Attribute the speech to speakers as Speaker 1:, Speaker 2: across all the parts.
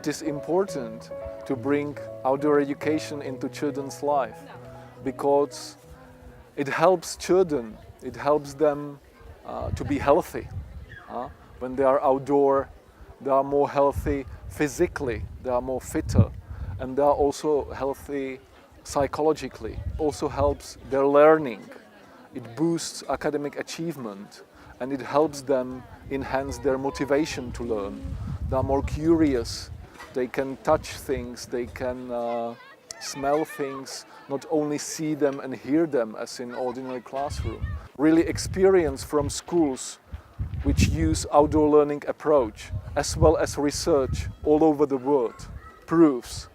Speaker 1: it is important to bring outdoor education into children's life because it helps children, it helps them to be healthy. When they are outdoor, they are more healthy physically, they are more fitter, and they are also healthy psychologically. Also helps their learning. It boosts academic achievement, and it helps them enhance their motivation to learn. They are more curious, they can touch things, they can smell things, not only see them and hear them as in ordinary classroom. Really experience from schools which use outdoor learning approach, as well as research all over the world, proves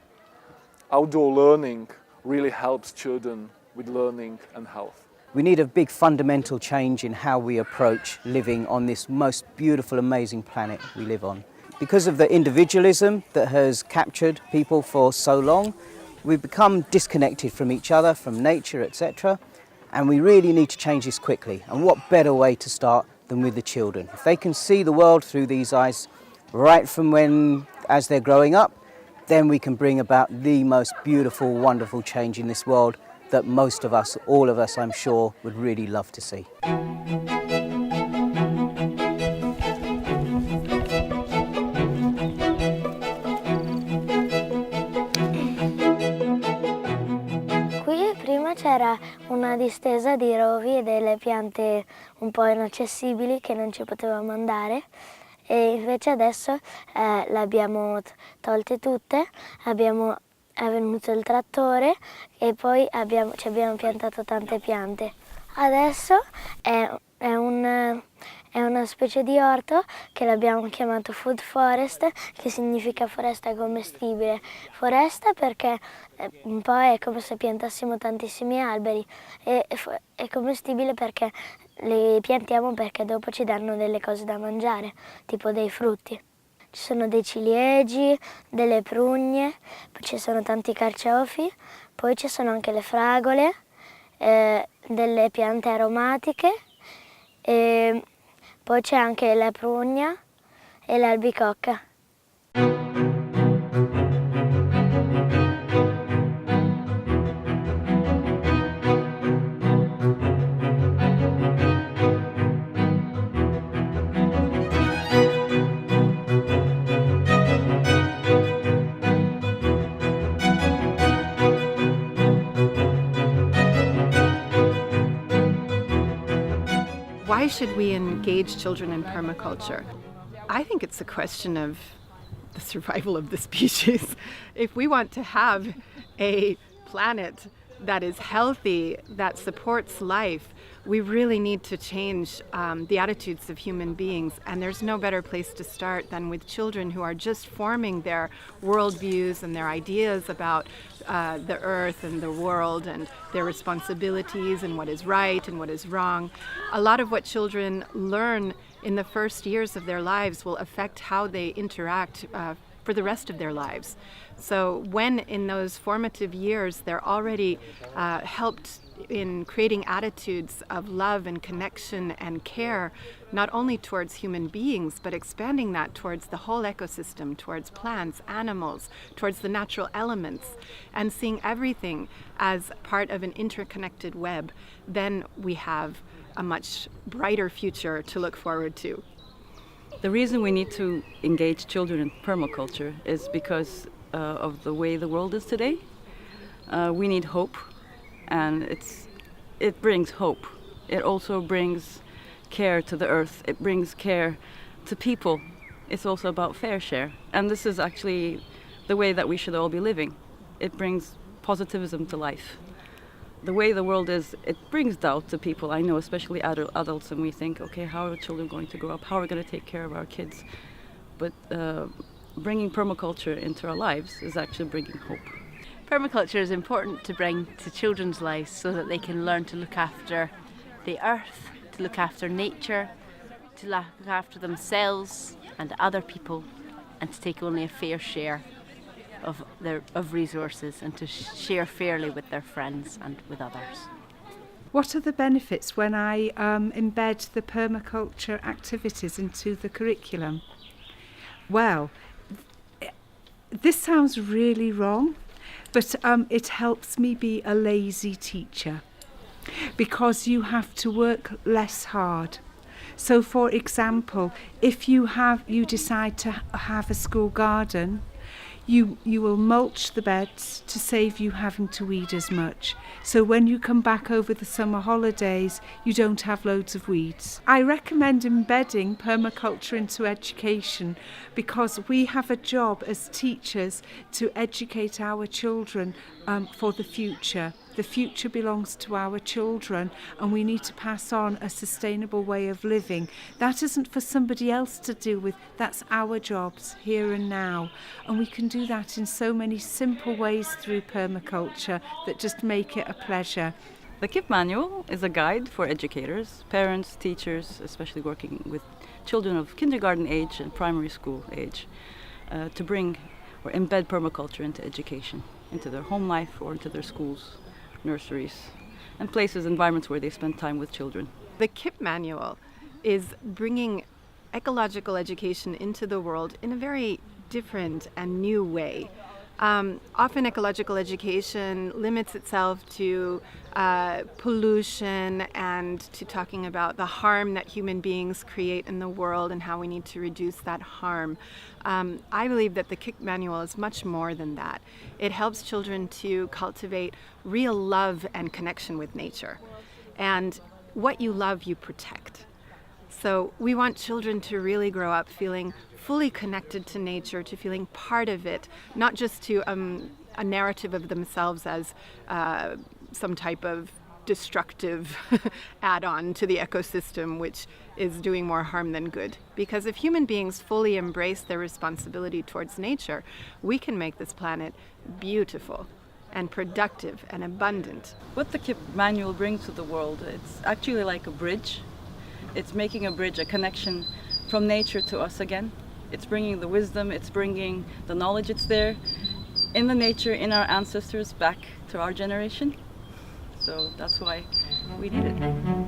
Speaker 1: outdoor learning really helps children with learning and health.
Speaker 2: We need a big fundamental change in how we approach living on this most beautiful, amazing planet we live on. Because of the individualism that has captured people for so long, we've become disconnected from each other, from nature, etc. And we really need to change this quickly. And what better way to start than with the children? If they can see the world through these eyes right from as they're growing up, then we can bring about the most beautiful, wonderful change in this world that most of us, all of us, I'm sure, would really love to see.
Speaker 3: Qui prima c'era una distesa di rovi e delle piante un po' inaccessibili che non ci potevamo andare. E invece adesso le abbiamo tolte tutte, è venuto il trattore e poi ci abbiamo piantato tante piante. Adesso è una specie di orto che l'abbiamo chiamato food forest, che significa foresta commestibile. Foresta perché un po' è come se piantassimo tantissimi alberi e è commestibile perché li piantiamo perché dopo ci danno delle cose da mangiare, tipo dei frutti. Ci sono dei ciliegi, delle prugne, poi ci sono tanti carciofi, poi ci sono anche le fragole, delle piante aromatiche, e poi c'è anche la prugna e l'albicocca.
Speaker 4: Why should we engage children in permaculture? I think it's a question of the survival of the species. If we want to have a planet that is healthy, that supports life, we really need to change the attitudes of human beings. And there's no better place to start than with children who are just forming their worldviews and their ideas about the earth and the world and their responsibilities and what is right and what is wrong. A lot of what children learn in the first years of their lives will affect how they interact for the rest of their lives. So when in those formative years they're already helped in creating attitudes of love and connection and care, not only towards human beings, but expanding that towards the whole ecosystem, towards plants, animals, towards the natural elements, and seeing everything as part of an interconnected web, then we have a much brighter future to look forward to.
Speaker 5: The reason we need to engage children in permaculture is because of the way the world is today. We need hope, and it brings hope. It also brings care to the earth. It brings care to people. It's also about fair share. And this is actually the way that we should all be living. It brings positivism to life. The way the world is, it brings doubt to people. I know, especially adults, and we think, okay, how are children going to grow up? How are we going to take care of our kids? But bringing permaculture into our lives is actually bringing hope.
Speaker 6: Permaculture is important to bring to children's lives so that they can learn to look after the earth, to look after nature, to look after themselves and other people, and to take only a fair share of resources and to share fairly with their friends and with others.
Speaker 7: What are the benefits when I embed the permaculture activities into the curriculum? Well, This sounds really wrong, but it helps me be a lazy teacher because you have to work less hard. So, for example, if you decide to have a school garden, you will mulch the beds to save you having to weed as much. So when you come back over the summer holidays, you don't have loads of weeds. I recommend embedding permaculture into education because we have a job as teachers to educate our children for the future. The future belongs to our children, and we need to pass on a sustainable way of living. That isn't for somebody else to deal with, that's our jobs here and now. And we can do that in so many simple ways through permaculture that just make it a pleasure.
Speaker 5: The CIP manual is a guide for educators, parents, teachers, especially working with children of kindergarten age and primary school age, to bring or embed permaculture into education, into their home life or into their schools, nurseries, and places, environments where they spend time with children.
Speaker 4: The CIP manual is bringing ecological education into the world in a very different and new way. Often ecological education limits itself to pollution and to talking about the harm that human beings create in the world and how we need to reduce that harm. I believe that the CIP manual is much more than that. It helps children to cultivate real love and connection with nature. And what you love, you protect. So we want children to really grow up feeling fully connected to nature, to feeling part of it, not just to a narrative of themselves as some type of destructive add-on to the ecosystem, which is doing more harm than good. Because if human beings fully embrace their responsibility towards nature, we can make this planet beautiful and productive and abundant.
Speaker 5: What the CIP manual brings to the world, it's actually like a bridge. It's making a bridge, a connection from nature to us again. It's bringing the wisdom, it's bringing the knowledge, it's there in the nature, in our ancestors, back to our generation. So that's why we need it.